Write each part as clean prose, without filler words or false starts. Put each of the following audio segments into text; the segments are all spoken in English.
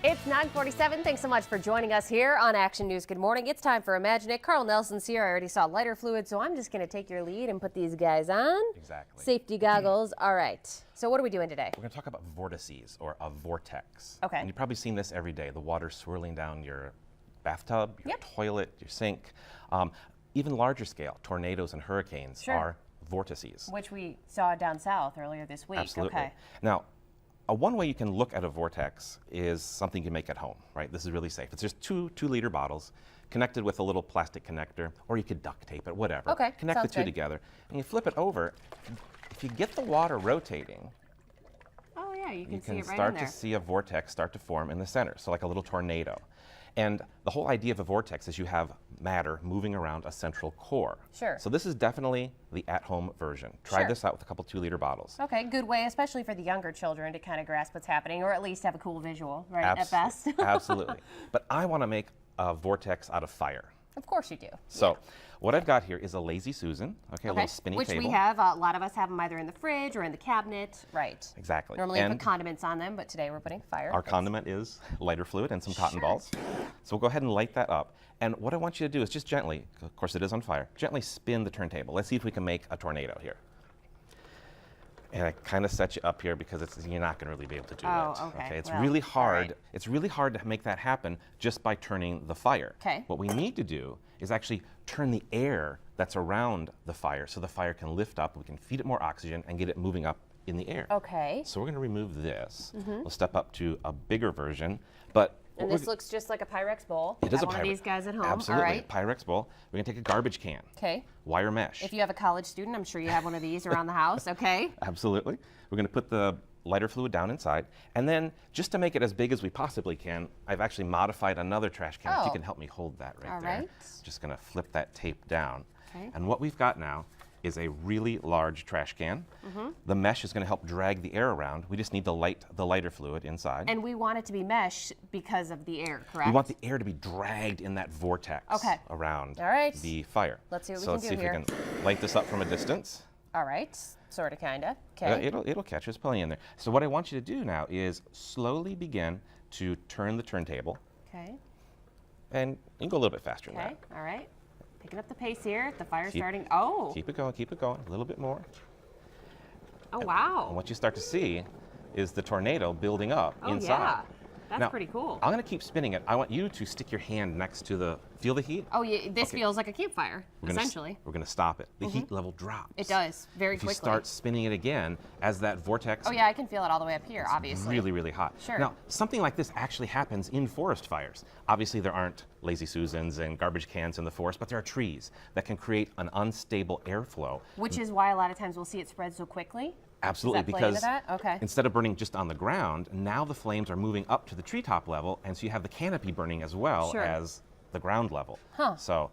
It's 9:47. Thanks so much for joining us here on Action News. Good morning. It's time for Imagine It. Carl Nelson's here. I already saw lighter fluid, so I'm just going to take your lead and put these guys on. Exactly. Safety goggles. All right. So what are we doing today? We're going to talk about vortices, or a vortex. Okay. And you've probably seen this every day. The water swirling down your bathtub, your toilet, your sink. Even larger scale, tornadoes and hurricanes are vortices. Which we saw down south earlier this week. Absolutely. Okay. Now, one way you can look at a vortex is something you make at home, right? This is really safe. It's just two-liter bottles connected with a little plastic connector, or you could duct tape it, whatever. Okay, Connect the sounds two good. together, and you flip it over. If you get the water rotating, Oh, yeah, you can see you it can right start in there. to see a vortex start to form in the center, so like a little tornado. And the whole idea of a vortex is you have matter moving around a central core. Sure. So this is definitely the at-home version. Try Sure. this out with a couple 2-liter bottles. Okay, good way, especially for the younger children to kind of grasp what's happening, or at least have a cool visual, right, at best. Absolutely. But I want to make a vortex out of fire. Of course you do. So what I've got here is a Lazy Susan, a little spinny Which table. we have, a lot of us have them either in the fridge or in the cabinet. Right. Exactly. Normally we And put condiments on them, but today we're putting fire. our condiment is lighter fluid and some cotton Sure. balls. So we'll go ahead and light that up. And what I want you to do is just gently, of course it is on fire, gently spin the turntable. Let's see if we can make a tornado here. And I kind of set you up here because you're not going to really be able to do it. Okay. It's Well, really all hard. right. It's really hard to make that happen just by turning the fire. Okay. What we need to do is actually turn the air that's around the fire so the fire can lift up, we can feed it more oxygen and get it moving up in the air. Okay. So we're going to remove this. We'll step up to a bigger version, but And this looks just like a Pyrex bowl. it is a one of these guys at home. Absolutely, All right. a Pyrex bowl. We're going to take a garbage can. Okay. Wire mesh. If you have a college student, I'm sure you have one of these around the house. Okay. Absolutely. We're going to put the lighter fluid down inside, and then just to make it as big as we possibly can, I've actually modified another trash can. If you can help me hold that right All there. right. Just going to flip that tape down. Okay. And what we've got now is a really large trash can. The mesh is going to help drag the air around. We just need the lighter fluid inside. And we want it to be mesh because of the air, correct? We want the air to be dragged in that vortex around All right. the fire. Let's see what we so can let's do see if here. we can light this up from a distance. All right. Sort of, kind of. Okay. It'll catch. There's plenty in there. So what I want you to do now is slowly begin to turn the turntable. Okay. And you can go a little bit faster than Okay. that. All right. Picking up the pace here. The fire's Keep- starting. Oh. Keep it going, a little bit more. Oh, And wow. what you start to see is the tornado building up Oh, inside. yeah. That's Now, pretty cool. I'm going to keep spinning it. I want you to stick your hand next to feel the heat? Oh, yeah. This Okay. feels like a campfire, We're gonna essentially. we're going to stop it. The heat level drops. It does, very If quickly. you start spinning it again, as that vortex Oh, yeah. I can feel it all the way up here, obviously. really, really hot. Sure. Now, something like this actually happens in forest fires. Obviously, there aren't Lazy Susans and garbage cans in the forest, but there are trees that can create an unstable airflow. Which is why a lot of times we'll see it spread so quickly. Absolutely, Does that play into because that? Okay. instead of burning just on the ground, now the flames are moving up to the treetop level, and so you have the canopy burning as well Sure. as the ground level. Huh. So,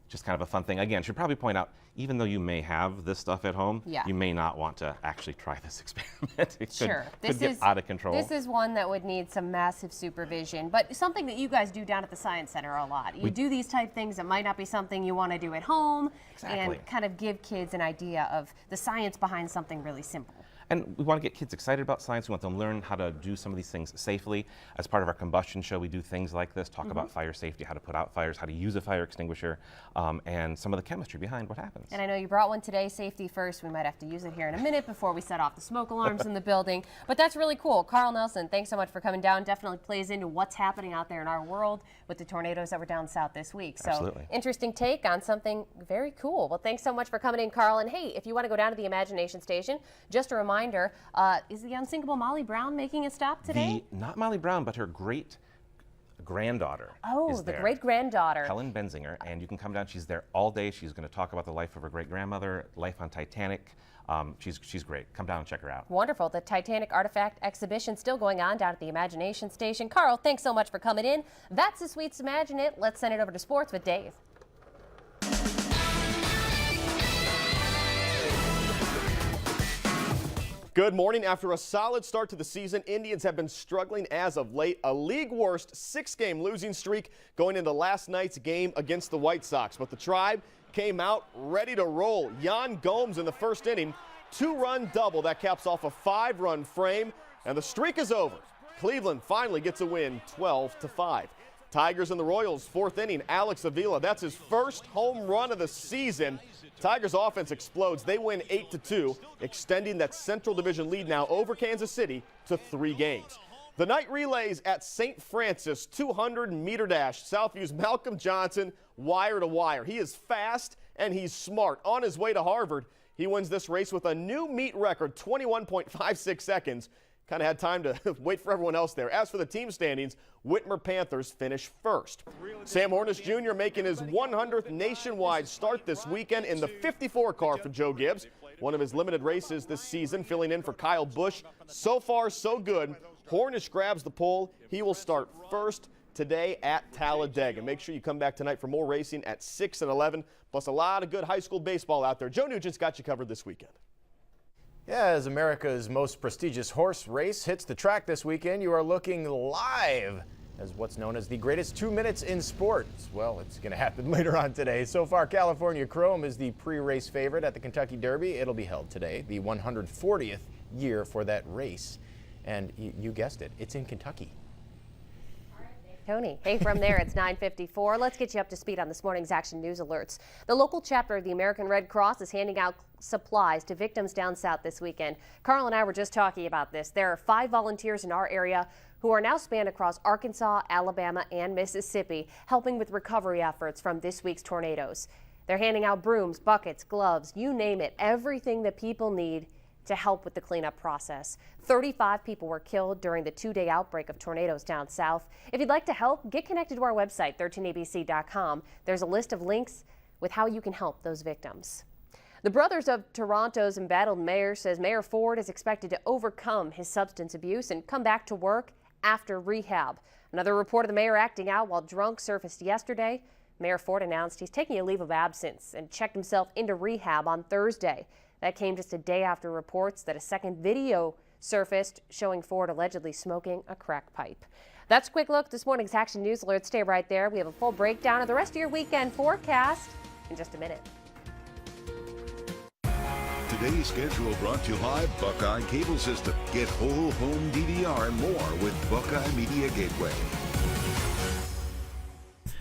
just kind of a fun thing. Again, should probably point out, even though you may have this stuff at home, Yeah. you may not want to actually try this experiment. It Sure. could get out of control. This is one that would need some massive supervision, but something that you guys do down at the Science Center a lot. You do these type things that might not be something you want to do at home, Exactly. and kind of give kids an idea of the science behind something really simple. And we want to get kids excited about science. We want them to learn how to do some of these things safely. As part of our combustion show, we do things like this, talk about fire safety, how to put out fires, how to use a fire extinguisher, and some of the chemistry behind what happens. And I know you brought one today, safety first. We might have to use it here in a minute before we set off the smoke alarms in the building. But that's really cool. Carl Nelson, thanks so much for coming down. Definitely plays into what's happening out there in our world with the tornadoes that were down south this week. So Absolutely. interesting take on something very cool. Well, thanks so much for coming in, Carl. And hey, if you want to go down to the Imagination Station, just a reminder, is the unsinkable Molly Brown making a stop today? Not Molly Brown, but her great granddaughter. Oh, is the there. great-granddaughter. Helen Benzinger, and you can come down. She's there all day. She's going to talk about the life of her great-grandmother, life on Titanic. She's great. Come down and check her out. Wonderful. The Titanic Artifact exhibition still going on down at the Imagination Station. Carl, thanks so much for coming in. That's the Sweets Imagine It. Let's send it over to sports with Dave. Good morning. After a solid start to the season, Indians have been struggling as of late. A league-worst 6-game losing streak going into last night's game against the White Sox. But the Tribe came out ready to roll. Yan Gomes in the first inning, 2-run double that caps off a 5-run frame, and the streak is over. Cleveland finally gets a win, 12-5. Tigers and the Royals, fourth inning, Alex Avila. That's his first home run of the season. Tigers offense explodes. They win 8-2, extending that Central Division lead now over Kansas City to 3 games. The night relays at St. Francis 200-meter dash. Southview's Malcolm Johnson, wire to wire. He is fast and he's smart. On his way to Harvard, he wins this race with a new meet record, 21.56 seconds. Kind of had time to wait for everyone else there. As for the team standings, Whitmer Panthers finish first. Sam Hornish Jr. making his 100th nationwide start this weekend in the 54 car for Joe Gibbs. One of his limited races this season, filling in for Kyle Busch. So far, so good. Hornish grabs the pole. He will start first today at Talladega. Make sure you come back tonight for more racing at 6 and 11, plus a lot of good high school baseball out there. Joe Nugent's got you covered this weekend. Yeah, as America's most prestigious horse race hits the track this weekend, you are looking live as what's known as the greatest 2 minutes in sports. Well, it's going to happen later on today. So far, California Chrome is the pre-race favorite at the Kentucky Derby. It'll be held today, the 140th year for that race. And you guessed it, it's in Kentucky. Tony. Hey, from there, it's 9:54. Let's get you up to speed on this morning's Action News alerts. The local chapter of the American Red Cross is handing out supplies to victims down south this weekend. Carl and I were just talking about this. There are 5 volunteers in our area who are now spanned across Arkansas, Alabama, and Mississippi, helping with recovery efforts from this week's tornadoes. They're handing out brooms, buckets, gloves, you name it, everything that people need to help with the cleanup process. 35 people were killed during the 2-day outbreak of tornadoes down south. If you'd like to help, get connected to our website, 13abc.com. There's a list of links with how you can help those victims. The Brothers of Toronto's embattled mayor says Mayor Ford is expected to overcome his substance abuse and come back to work after rehab. Another report of the mayor acting out while drunk surfaced yesterday. Mayor Ford announced he's taking a leave of absence and checked himself into rehab on Thursday. That came just a day after reports that a second video surfaced showing Ford allegedly smoking a crack pipe. That's a quick look at this morning's Action News Alert. Stay right there. We have a full breakdown of the rest of your weekend forecast in just a minute. Today's schedule brought to you by Buckeye Cable System. Get whole home DVR and more with Buckeye Media Gateway.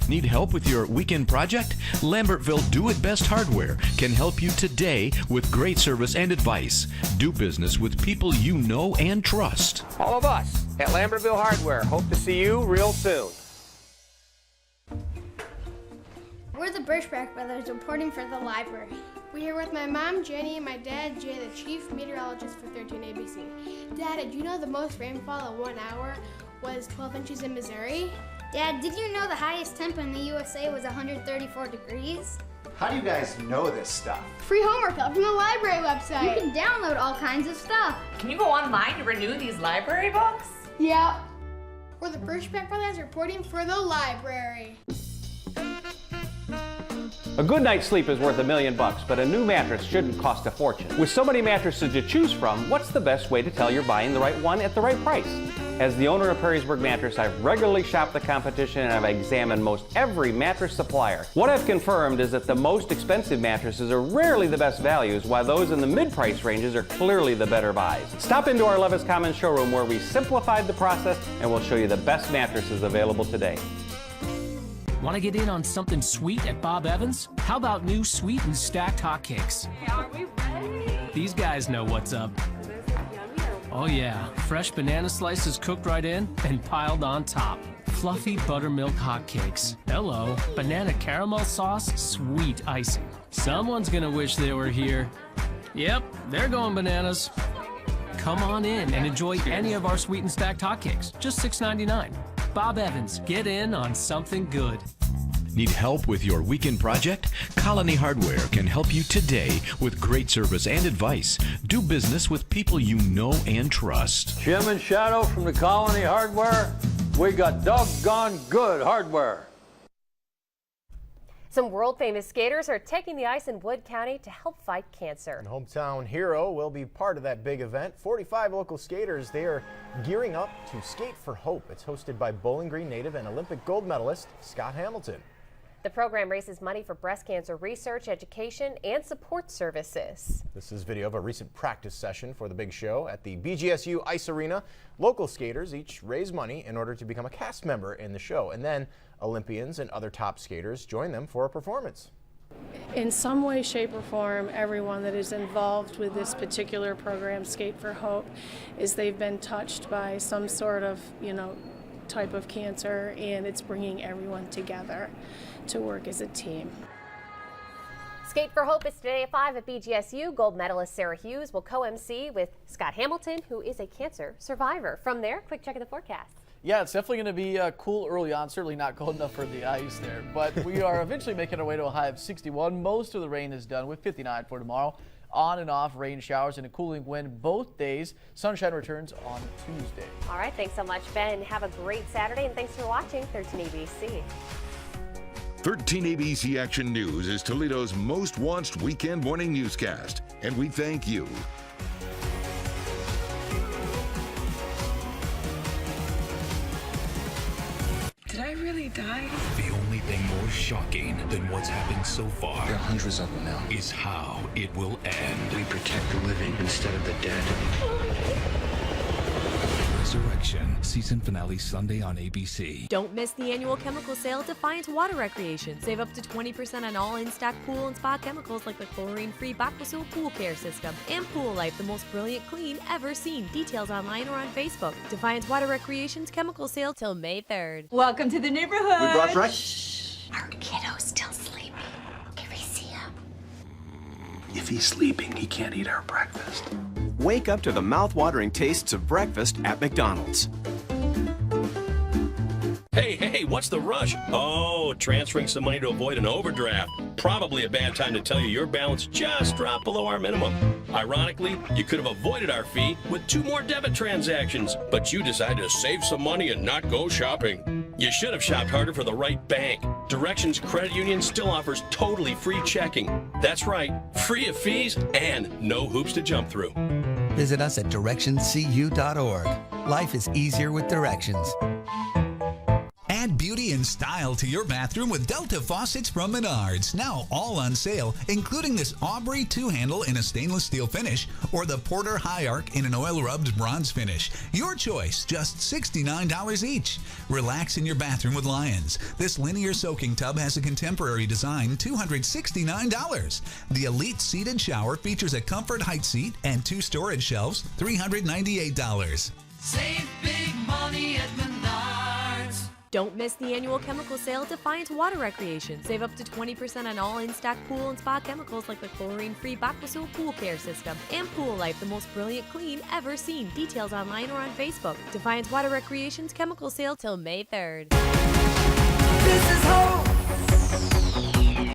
Need help with your weekend project? Lambertville Do It Best Hardware can help you today with great service and advice. Do business with people you know and trust. All of us at Lambertville Hardware hope to see you real soon. We're the Birchback Brothers reporting for the library. We're here with my mom, Jenny, and my dad, Jay, the chief meteorologist for 13ABC. Dad, did you know the most rainfall in 1 hour was 12 inches in Missouri? Dad, did you know the highest temp in the USA was 134 degrees? How do you guys know this stuff? Free homework help from the library website. You can download all kinds of stuff. Can you go online to renew these library books? Yeah. We're the Birchback Brothers reporting for the library. A good night's sleep is worth $1 million, but a new mattress shouldn't cost a fortune. With so many mattresses to choose from, what's the best way to tell you're buying the right one at the right price? As the owner of Perrysburg Mattress, I've regularly shopped the competition and I've examined most every mattress supplier. What I've confirmed is that the most expensive mattresses are rarely the best values, while those in the mid-price ranges are clearly the better buys. Stop into our Levis Commons showroom where we simplified the process and we'll show you the best mattresses available today. Want to get in on something sweet at Bob Evans? How about new sweet and stacked hotcakes? Hey, are we ready? These guys know what's up. Oh yeah, fresh banana slices cooked right in and piled on top. Fluffy buttermilk hotcakes. Hello, banana caramel sauce, sweet icing. Someone's gonna wish they were here. Yep, they're going bananas. Come on in and enjoy any of our sweet and stacked hotcakes, just $6.99. Bob Evans, get in on something good. Need help with your weekend project? Colony Hardware can help you today with great service and advice. Do business with people you know and trust. Jim and Shadow from the Colony Hardware. We got doggone good hardware. Some world-famous skaters are taking the ice in Wood County to help fight cancer. And Hometown Hero will be part of that big event. 45 local skaters, they are gearing up to Skate for Hope. It's hosted by Bowling Green native and Olympic gold medalist Scott Hamilton. The program raises money for breast cancer research, education, and support services. This is video of a recent practice session for the big show at the BGSU Ice Arena. Local skaters each raise money in order to become a cast member in the show, and then Olympians and other top skaters join them for a performance. In some way, shape, or form, everyone that is involved with this particular program, Skate for Hope, is they've been touched by some sort of, type of cancer, and it's bringing everyone together to work as a team. Skate for Hope is today at 5 at BGSU. Gold medalist Sarah Hughes will co-MC with Scott Hamilton, who is a cancer survivor. From there, quick check of the forecast. Yeah, it's definitely going to be cool early on, certainly not cold enough for the ice there, but we are eventually making our way to a high of 61. Most of the rain is done with 59 for tomorrow. On and off rain showers and a cooling wind both days. Sunshine returns on Tuesday. All right, thanks so much, Ben. Have a great Saturday, and thanks for watching 13 ABC. 13 ABC Action News is Toledo's most watched weekend morning newscast, and we thank you. Did I really die? The only thing more shocking than what's happened so far There are hundreds of them now. is how it will end. We protect the living instead of the dead. Resurrection, season finale Sunday on ABC. Don't miss the annual chemical sale at Defiance Water Recreation. Save up to 20% on all in-stock pool and spa chemicals like the chlorine-free Aquasul Pool Care System and Pool Life, the most brilliant clean ever seen. Details online or on Facebook. Defiance Water Recreation's chemical sale till May 3rd. Welcome to the neighborhood. We brought Our kiddo's still sleeping. Can we see him? If he's sleeping, he can't eat our breakfast. Wake up to the mouth-watering tastes of breakfast at McDonald's. Hey, what's the rush? Oh, transferring some money to avoid an overdraft. Probably a bad time to tell you your balance just dropped below our minimum. Ironically, you could have avoided our fee with 2 more debit transactions, but you decided to save some money and not go shopping. You should have shopped harder for the right bank. Directions Credit Union still offers totally free checking. That's right, free of fees and no hoops to jump through. Visit us at directionscu.org. Life is easier with directions. Add beauty and style to your bathroom with Delta faucets from Menards. Now all on sale, including this Aubrey 2-handle in a stainless steel finish or the Porter High Arc in an oil-rubbed bronze finish. Your choice, just $69 each. Relax in your bathroom with Lions. This linear soaking tub has a contemporary design, $269. The Elite Seated Shower features a comfort height seat and 2 storage shelves, $398. Save big money at Menards. Don't miss the annual chemical sale at Defiance Water Recreation. Save up to 20% on all in-stock pool and spa chemicals like the chlorine-free Aquasul Pool Care System and Pool Life, the most brilliant clean ever seen. Details online or on Facebook. Defiance Water Recreation's chemical sale till May 3rd. This is hope.